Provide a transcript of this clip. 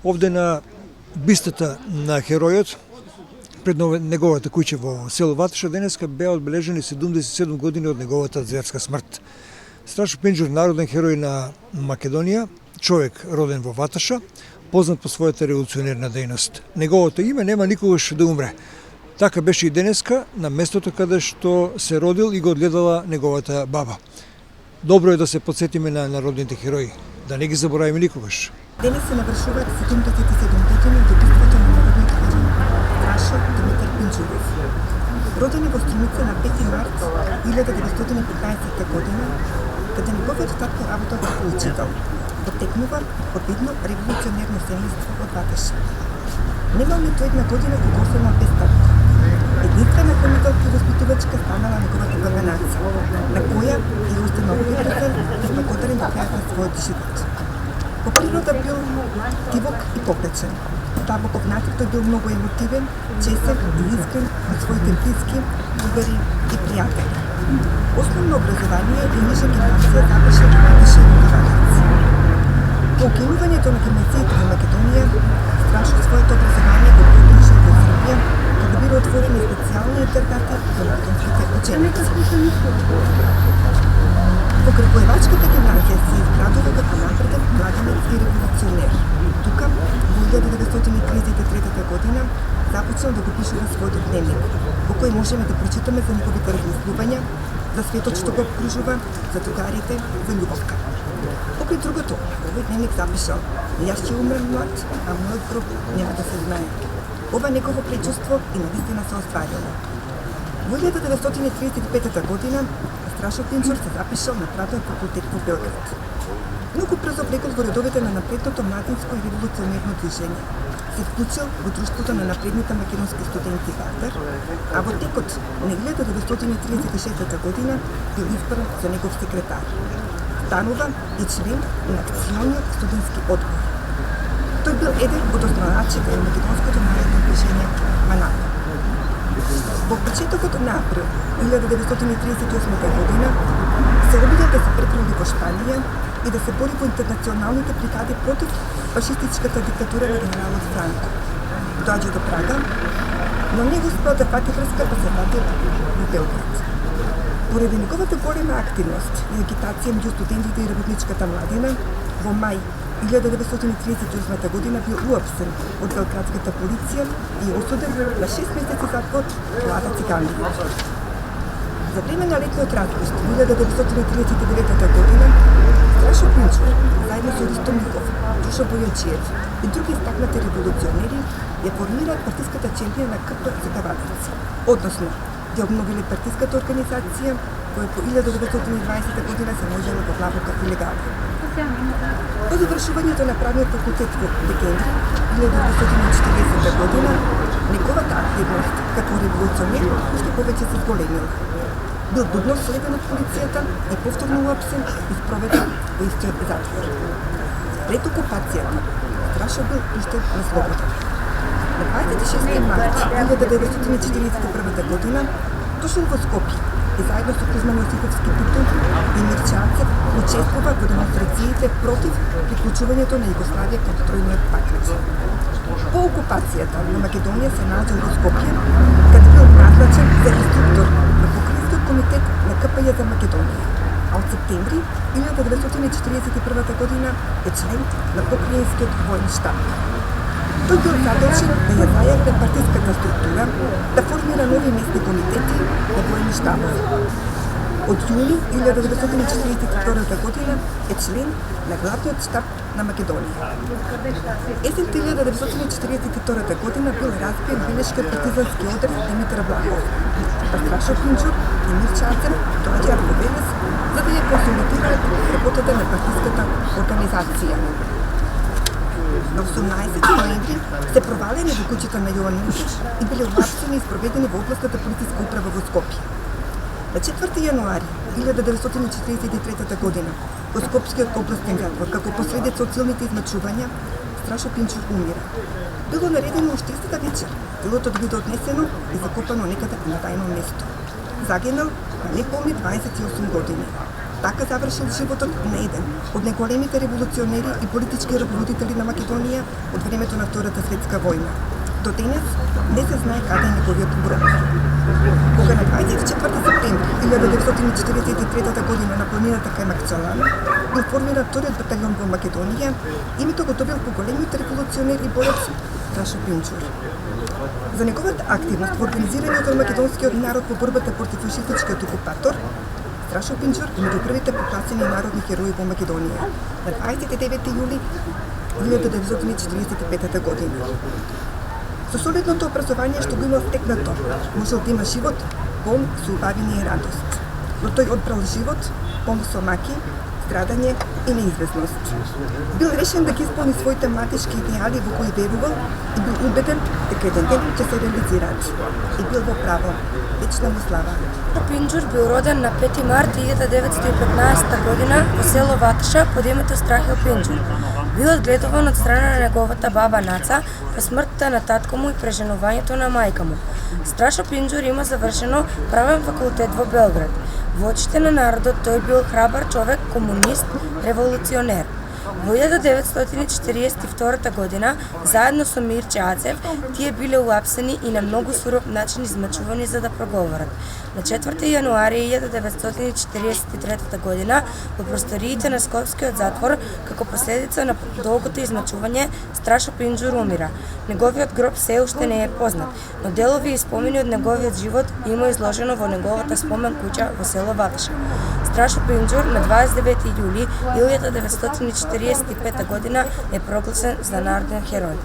Овде на бистата на херојот, пред неговата куќа во село Ваташа, денеска беа одбележени 77 години од неговата зверска смрт. Страшо Пинџур, народен херој на Македонија, човек роден во Ваташа, познат по својата револуционерна дејност. Неговото име нема никогаш да умре. Така беше и денеска на местото каде што се родил и го одгледала неговата баба. Добро е да се подсетиме на народните херои, да не ги заборавиме никогаш. Денес се навршуваат 77 години од убиството на народниот херој Страшо Димитар Пинџуров. Роден е во Струница на 5 март 1915 година, каде неговиот татко работел како учител. Потекнува од видно револуционерно семејство од Ваташа. Немал ниту една година кога останал без татко. Единствена хранителка воспитувачка станала неговата баба Наца, на која е останал прекрасен и благодарен до крајот на својот живот. По природа бил тивок и попечен. Табоков натив тој бил многу емотивен, чесен и искрен од своите блиски, другари и пријатели. Основно образование и ниша гимназија заврши во Ваташа и Вагац. По укинувањето на гимназиите во Македонија, Страшо своето образование го продолжи во Србија, каде била отворени специјални интернати за македонските ученици. Во Крагуевачката гимназија се изградува како напреден младенец и револуционер. Тука, во 1933 година, започнал да го пишува својот дневник, во кој можеме да прочитаме за неговите размислувања, за светот што го обкружува, за другарите, за љубовта. Покрај другото, овој дневник запишал: "Јас ќе умрем млад, а мојот гроб нема да се знае." Ова негово предчувство и навистина се остварило. Во 1935 година Страшо Пинџур се запишал на правен факултет во Белград. Многу брзо влегол во редовите на напредното младинско и револуционерно движење. Се вклучил во друштвото на напредните македонски студенти Вардар, а во текот на 1936 година бил избран за негов секретар. Станува и член на акциониот студентски одбор. Тој бил еден од основачите на македонското народно движење МАНАП. Во почетокот на април 1938 година се обидел да се прекроли во Шпанија и да се бори во интернационалните бригади против фашистичката диктатура на генералот Франко. Доаѓа до Прага, но не успел да фати врска па се вратил во Белград. Поради неговата голема активност и агитација меѓу студентите и работничката младина, во мај 1938 година бил уапсен од белградската полиција и осуден на 6 месеци затвор во Ада Цигани. За време на летниот распуст 1939 година Страшо Пинџур, заедно со Ристо Миков, Душо Бојаджиев и други истакнати револуционери ја формираат партиската чемпија на КП Закаватец, односно ја обновиле партиската организација која по 1920 година се наоѓала во главната илегала. По завршувањето на правниот факултет во декември 1940 година, неговата активност како револуционер уште повеќе се зголемила. Бил будно следен од полицијата и повторно уапсен и спроведен во истиот затвор. Пред окупацијата, Страшо бил пуштен на слобода. На 26 март 1941 година дошол во Скопје и заедно со Кузман Јосифовски Тито и Мирчанцев учествува во демонстрациите против приклучувањето на Југославија кон тројниот пакет. По окупацијата на Македонија се наоѓал во Скопје, каде бил назначен за инструктор на Покрајнскиот комитет на КПЈ за Македонија, а од септември 1941 година е член на Покрајнскиот воен штаб. Тој бил задолжен да ја зајавне партиската структура, да формира нови местни комитети на воени штабови. Од јуни 1942 година е член на главниот штаб на Македонија. Есен 1942 година бил разбиен белешки од партизански одред Димитар Влахов, па Страшо Пинџур и Мирчанцев доаѓаат во Велес за да ја консолидираат работата на партиската организација. На 18 ноември се провалени во куќата на Јован Мусич и биле уапсени и спроведени во областната полициска управа во Скопје. На 4 јануари 1943 година во Скопскиот областен затвор, како последица од силните измачувања, Страшо Пинџур умира. Било наредено уште истата вечер телото да биде однесено и закопано некаде на тајно место. Загинал на неполни 28 години. Така завршил животот на еден од најголемите револуционери и политички ръководители на Македонија од времето на Втората светска војна. До денес не се знае каде е неговиот гроб. Кога на 24 септември 1943 година на планината кај Макчалан бил формиран вториот батальон во Македонија, името го добил поголемиот револуционер и борец Страшо Пинчур. За неговата активност во организирањето на македонскиот народ во борбата против фашистичкиот окупатор, Страшо Пинчур е меѓу првите покласени народни герои во Македонија на 29 јули 1945 година. Со солидното образование што го имал стекнато, можел да има живот полн со убавина и радост. Но тој одбрал живот полн со маки, страдање и неизвестност. Бил решен да ги исполни своите младишки идеали во кои верувал и бил убеден дека еден ден ќе се реализираат. И бил во право. Вечна му слава. Пинчур бил роден на 5 март 1915 година во село Ваташа под името Страхил Пинчур. Бил одгледуван од страна на неговата баба Наца по смртта на татко му и преженувањето на мајка му. Страшо Пинчур има завршено правен факултет во Белград. Во очите на народот тој бил храбар човек, комунист, револуционер. Во 1942 година, заедно со Мирче Ацев, тие биле уапсени и на многу суров начин измачувани за да проговорат. На 4 јануари 1943 година, во просториите на Скопскиот затвор, како последица на долгото измачување, Страшо Пинчур умира. Неговиот гроб се уште не е познат, но делови и спомени од неговиот живот има изложено во неговата спомен куќа во село Ваташа. Страшо Пинчур на 29 јули 1945 година е прогласен за народен херој.